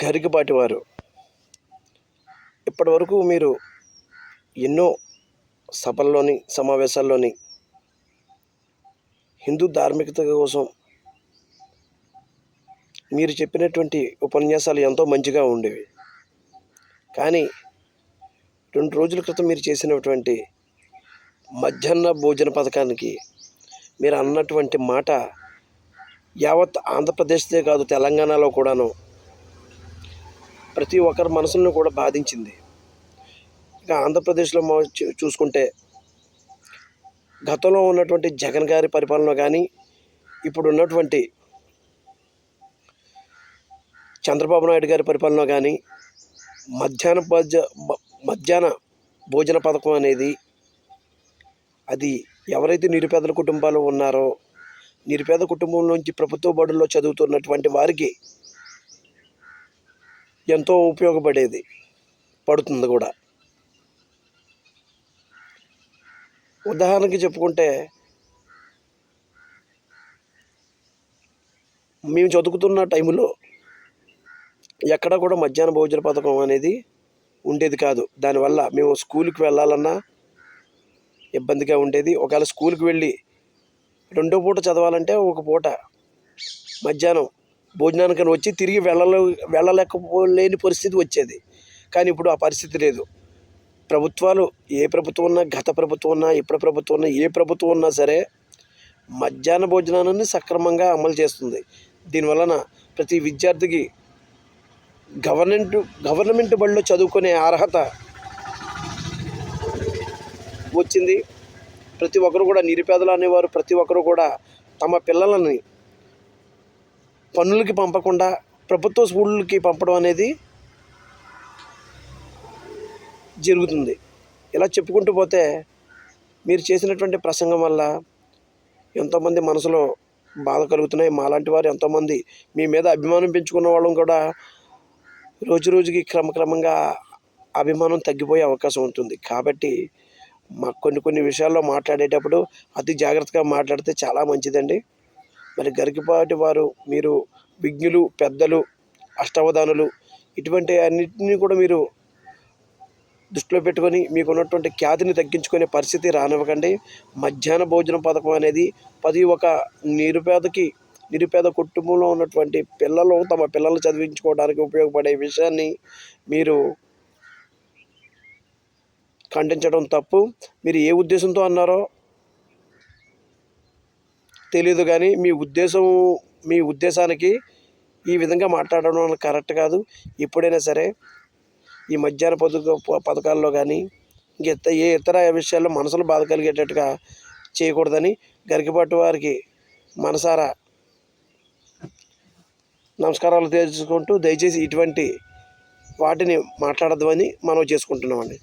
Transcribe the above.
గరికపాటి వారు ఇప్పటివరకు మీరు ఎన్నో సభల్లోని సమావేశాల్లోని హిందూ ధార్మికత కోసం మీరు చెప్పినటువంటి ఉపన్యాసాలు ఎంతో మంచిగా ఉండేవి. కానీ 2 రోజుల క్రితం మీరు చేసినటువంటి మధ్యాహ్న భోజన పథకానికి మీరు అన్నటువంటి మాట యావత్ ఆంధ్రప్రదేశ్దే కాదు, తెలంగాణలో కూడాను ప్రతి ఒక్కరి మనసులను కూడా బాధించింది. ఇక ఆంధ్రప్రదేశ్లో చూసుకుంటే గతంలో ఉన్నటువంటి జగన్ గారి పరిపాలన కానీ, ఇప్పుడు ఉన్నటువంటి చంద్రబాబు నాయుడు గారి పరిపాలన కానీ, మధ్యాహ్న భోజన పథకం అనేది అది ఎవరైతే నిరుపేదల కుటుంబాలు ఉన్నారో, నిరుపేద కుటుంబం నుంచి ప్రభుత్వ బడుల్లో చదువుతున్నటువంటి వారికి ఎంతో పడుతుంది కూడా. ఉదాహరణకి చెప్పుకుంటే మేము చదువుకుతున్న టైంలో ఎక్కడ కూడా మధ్యాహ్న భోజన పథకం అనేది ఉండేది కాదు. దానివల్ల మేము స్కూల్కి వెళ్ళాలన్నా ఇబ్బందిగా ఉండేది. ఒకవేళ స్కూల్కి వెళ్ళి 2వ పూట చదవాలంటే ఒక పూట మధ్యాహ్నం భోజనానికి వచ్చి తిరిగి వెళ్ళలేకపోలేని పరిస్థితి వచ్చేది. కానీ ఇప్పుడు ఆ పరిస్థితి లేదు. ప్రభుత్వాలు ఏ ప్రభుత్వం ఉన్నా, గత ప్రభుత్వం ఉన్నా, ఇప్పుడు ప్రభుత్వం ఉన్నా, ఏ ప్రభుత్వం ఉన్నా సరే మధ్యాహ్న భోజనాన్ని సక్రమంగా అమలు చేస్తుంది. దీనివలన ప్రతి విద్యార్థికి గవర్నమెంట్ బడిలో చదువుకునే అర్హత వచ్చింది. ప్రతి ఒక్కరు కూడా, నిరుపేదలు అనేవారు ప్రతి ఒక్కరు కూడా తమ పిల్లలని పనులకి పంపకుండా ప్రభుత్వ స్కూళ్ళకి పంపడం అనేది జరుగుతుంది. ఇలా చెప్పుకుంటూ పోతే మీరు చేసినటువంటి ప్రసంగం వల్ల ఎంతోమంది మనసులో బాధ కలుగుతున్నాయి. మాలాంటి వారు ఎంతోమంది మీ మీద అభిమానం పెంచుకున్న వాళ్ళం కూడా రోజుకి క్రమక్రమంగా అభిమానం తగ్గిపోయే అవకాశం ఉంటుంది. కాబట్టి మాకు కొన్ని విషయాల్లో మాట్లాడేటప్పుడు అతి జాగ్రత్తగా మాట్లాడితే చాలా మంచిదండి. మరి గరికపాటి వారు మీరు విజ్ఞులు, పెద్దలు, అష్టావధానులు, ఇటువంటి అన్నింటినీ కూడా మీరు దృష్టిలో పెట్టుకొని మీకున్నటువంటి ఖ్యాతిని తగ్గించుకునే పరిస్థితి రానివ్వకండి. మధ్యాహ్న భోజన పథకం అనేది ఒక నిరుపేద కుటుంబంలో ఉన్నటువంటి పిల్లలు తమ పిల్లలు చదివించుకోవడానికి ఉపయోగపడే విషయాన్ని మీరు ఖండించడం తప్పు. మీరు ఏ ఉద్దేశంతో అన్నారో తెలియదు, కానీ మీ ఉద్దేశానికి ఈ విధంగా మాట్లాడడం కరెక్ట్ కాదు. ఎప్పుడైనా సరే ఈ మధ్యాహ్న పథకాల్లో కానీ ఏ ఇతర విషయాల్లో మనసులో బాధ కలిగేటట్టుగా చేయకూడదని గరికపాటి వారికి మనసారా నమస్కారాలు తెలుసుకుంటూ, దయచేసి ఇటువంటి వాటిని మాట్లాడద్దని మనం చేసుకుంటున్నామండి.